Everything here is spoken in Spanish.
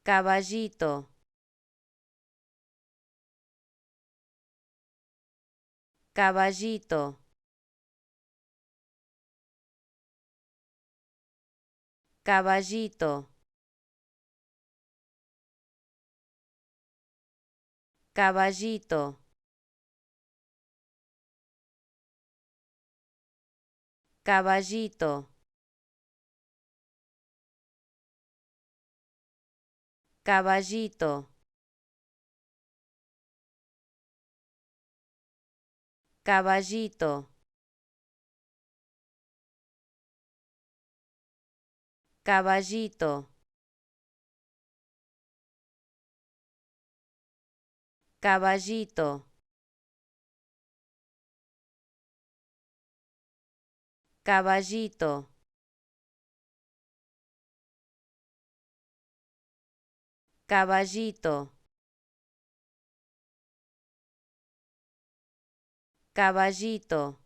caballito, caballito, caballito, caballito, caballito, caballito, caballito, caballito, caballito, caballito, caballito, caballito,